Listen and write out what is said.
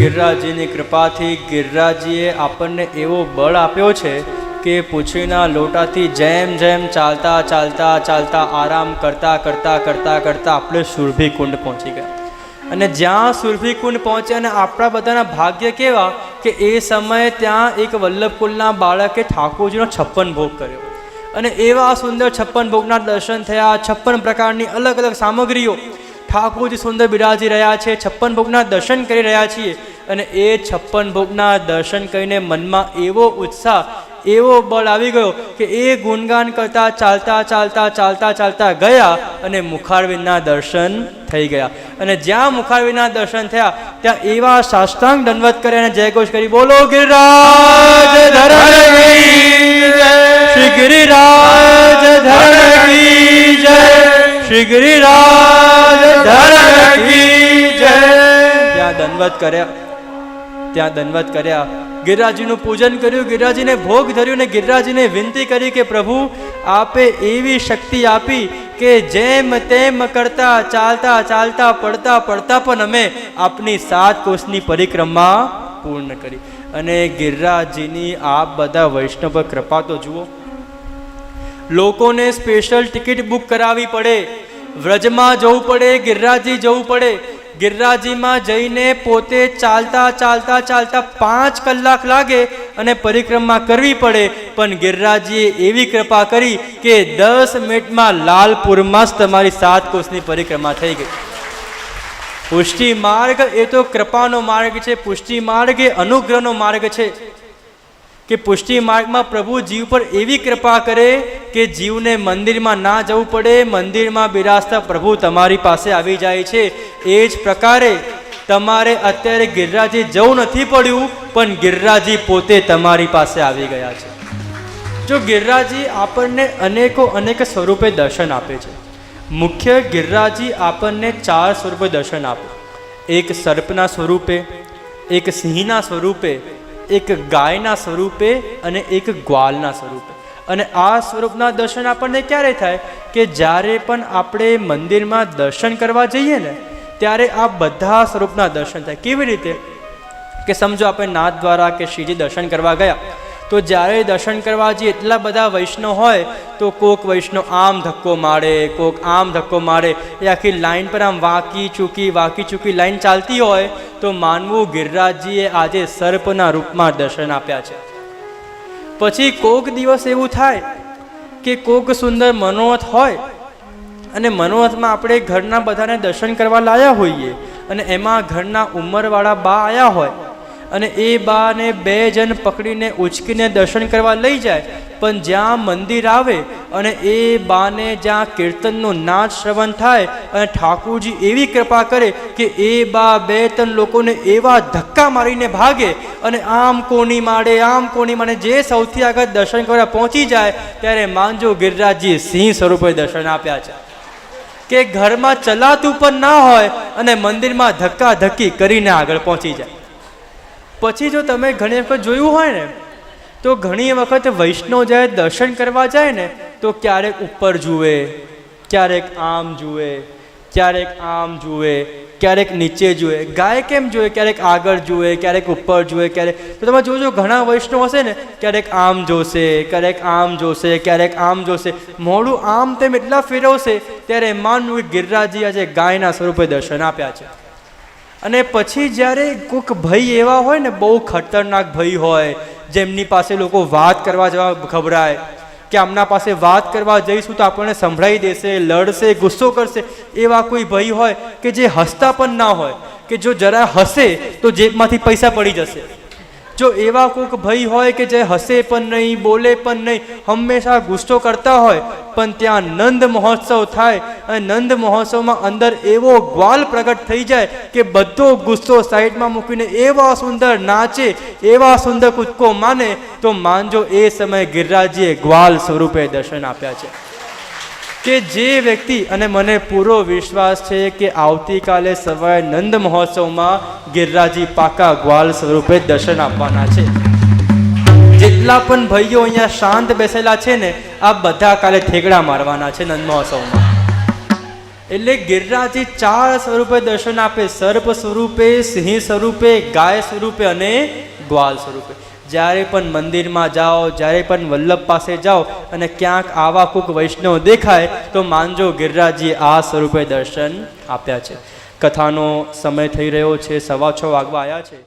ગિરિરાજજીની કૃપાથી ગિરિરાજજીએ આપણને એવો બળ આપ્યો છે કે પૂછીના લોટાથી જેમ જેમ ચાલતા ચાલતા ચાલતા આરામ કરતાં કરતાં કરતાં કરતાં આપણે સુરભી કુંડ પહોંચી ગયા. અને જ્યાં સુરભી કુંડ પહોંચે અને આપણા બધાના ભાગ્ય કેવા કે એ સમયે ત્યાં એક વલ્લભકુલના બાળકે ઠાકોરજીનો 56 ભોગ કર્યો અને એવા સુંદર 56 ભોગના દર્શન થયા. 56 પ્રકારની અલગ અલગ સામગ્રીઓ ઠાકોરજી સુંદર બિરાજી રહ્યા છે. 56 ભોગના દર્શન કરી રહ્યા છીએ અને એ 56 ભોગના દર્શન કરીને મનમાં એવો ઉત્સાહ એવો બળ આવી ગયો કે એ ગુણગાન કરતા ચાલતા ચાલતા ચાલતા ચાલતા ગયા અને મુખારવિંદના દર્શન થઈ ગયા. અને જ્યાં મુખારવિંદના દર્શન થયા ત્યાં એવા સાષ્ટાંગ દંડવત કરે અને જયઘોષ કરી બોલો ગિરિરાજ ધરણ કી જય, શ્રી ગિરિરાજ ધરણ કી જય, શ્રી ગિરિરાજ ધરણ કી જય. ત્યાં દંડવત કર્યા, ગિરિરાજજીનું પૂજન કર્યું, ગિરિરાજજીને ભોગ ધર્યું અને ગિરિરાજજીને વિનંતી કરી કે પ્રભુ આપે એવી શક્તિ આપી કે જેમ તેમ કરતા ચાલતા ચાલતા પડતા પડતા પણ અમે આપની 7 કોષની પરિક્રમા પૂર્ણ કરી. અને ગિરિરાજજીની આપ બધા વૈષ્ણવ પર કૃપા તો જુઓ. લોકોને સ્પેશિયલ ટિકિટ બુક કરાવવી પડે, વ્રજમાં જવું પડે, ગિરિરાજજી જવું પડે. ગિરિરાજજીમાં જઈને પોતે ચાલતા ચાલતા ચાલતા 5 કલાક લાગે અને પરિક્રમા કરવી પડે. પણ ગિરિરાજજીએ એવી કૃપા કરી કે 10 મિનિટમાં લાલપુરમાં જ તમારી 7 કોષની પરિક્રમા થઈ ગઈ. પુષ્ટિ માર્ગ એ તો કૃપાનો માર્ગ છે. પુષ્ટિ માર્ગ એ અનુગ્રહનો માર્ગ છે કે પુષ્ટિ માર્ગમાં પ્રભુ જીવ પર એવી કૃપા કરે કે જીવને મંદિરમાં ના જવું પડે, મંદિરમાં બિરાજતા પ્રભુ તમારી પાસે આવી જાય છે. એ જ પ્રકારે તમારે અત્યારે ગિરિરાજજી જવું નથી પડ્યું પણ ગિરિરાજજી પોતે તમારી પાસે આવી ગયા છે. જો ગિરિરાજજી આપણને અનેક સ્વરૂપે દર્શન આપે છે. મુખ્ય ગિરિરાજજી આપણને 4 સ્વરૂપે દર્શન આપે. એક સર્પના સ્વરૂપે, એક સિંહના સ્વરૂપે, એક ગાયના સ્વરૂપે અને એક ગ્વાલના સ્વરૂપે. અને આ સ્વરૂપના દર્શન આપણને ક્યારે થાય કે જ્યારે પણ આપણે મંદિરમાં દર્શન કરવા જઈએ ને ત્યારે આ બધા સ્વરૂપના દર્શન થાય. કેવી રીતે કે સમજો આપણે નાથ દ્વારા કે શ્રીજી દર્શન કરવા ગયા તો જ્યારે દર્શન કરવા જઈએ એટલા બધા વૈષ્ણવ હોય તો કોક વૈષ્ણવ આમ ધક્કો મારે, કોક આમ ધક્કો મારે, એ આખી લાઈન પર આમ વાંકી ચૂકી લાઈન ચાલતી હોય તો માનવું ગિરિરાજજીએ આજે સર્પના રૂપમાં દર્શન આપ્યા છે. પછી કોક દિવસ એવું થાય કે કોક સુંદર મનોરથ હોય અને મનોરથમાં આપણે ઘરના બધાને દર્શન કરવા લાયા હોઈએ અને એમાં ઘરના ઉંમરવાળા બા આવ્યા હોય અને એ બાને 2 જણ પકડીને ઉચકીને દર્શન કરવા લઈ જાય. પણ જ્યાં મંદિર આવે અને એ બાને જ્યાં કીર્તનનું નાદ શ્રવણ થાય અને ઠાકોરજી એવી કૃપા કરે કે એ બા 2-3 લોકોને એવા ધક્કા મારીને ભાગે અને આમ કોની મારે જે સૌથી આગળ દર્શન કરવા પહોંચી જાય ત્યારે માનજો ગિરિરાજજીએ સિંહ સ્વરૂપે દર્શન આપ્યા છે કે ઘરમાં ચલાતું પણ ના હોય અને મંદિરમાં ધક્કા ધક્કી કરીને આગળ પહોંચી જાય. પછી જો તમે ઘણી વખત જોયું હોય ને તો ઘણી વખત વૈષ્ણવ જ્યારે દર્શન કરવા જાય ને તો ક્યારેક ઉપર જુએ, ક્યારેક આમ જુએ, ક્યારેક આમ જુએ, ક્યારેક નીચે જુએ. ગાય કેમ જુએ? ક્યારેક આગળ જુએ, ક્યારેક ઉપર જુએ, ક્યારેક. તો તમે જોજો ઘણા વૈષ્ણવ હશે ને ક્યારેક આમ જોશે, ક્યારેક આમ જોશે, ક્યારેક આમ જોશે, મોઢું આમ તેમ એટલા ફેરવશે ત્યારે માનવું ગિરિરાજજી આજે ગાયના સ્વરૂપે દર્શન આપ્યા છે. અને પછી જ્યારે કોઈક ભય એવા હોય ને બહુ ખતરનાક ભય હોય જેમની પાસે લોકો વાત કરવા જવા ઘબરાય કે આમના પાસે વાત કરવા જઈશું તો આપણને સંભળાઈ દેશે, લડશે, ગુસ્સો કરશે, એવા કોઈ ભય હોય કે જે હસતા પણ ના હોય કે જો જરા હસે તો જેબમાંથી પૈસા પડી જશે. જો એવા કોઈક ભય હોય કે જે હસે પણ નહીં, બોલે પણ નહીં, હંમેશા ગુસ્સો કરતા હોય પણ ત્યાં નંદ મહોત્સવ થાય અને નંદ મહોત્સવમાં અંદર એવો ગ્વાલ પ્રગટ થઈ જાય કે બધો ગુસ્સો સાઈડમાં મૂકીને એવા સુંદર નાચે, એવા સુંદર કૂદકો માને તો માનજો એ સમયે ગિરિરાજજીએ ગ્વાલ સ્વરૂપે દર્શન આપ્યા છે. કે જે વ્યક્તિ, અને મને પૂરો વિશ્વાસ છે કે આવતીકાલે સવારે નંદ મહોત્સવમાં ગિરિરાજજી પાકા ગ્વાલ સ્વરૂપે દર્શન આપવાના છે. જેટલા પણ ભાઈઓ અહીંયા શાંત બેસેલા છે ને આ બધા કાલે ઠેકડા મારવાના છે નંદ મહોત્સવમાં. એટલે ગિરિરાજજી 4 સ્વરૂપે દર્શન આપે, સર્પ સ્વરૂપે, સિંહ સ્વરૂપે, ગાય સ્વરૂપે અને ગ્વાલ સ્વરૂપે. જ્યારે પણ મંદિરમાં જાઓ, જ્યારે પણ વલ્લભ પાસે જાઓ અને ક્યાંક આવા કોઈક વૈષ્ણવ દેખાય તો માનજો ગિરિરાજજી આ સ્વરૂપે દર્શન આપ્યા છે. કથાનો સમય થઈ રહ્યો છે, 6:15 વાગવા આવ્યા છે.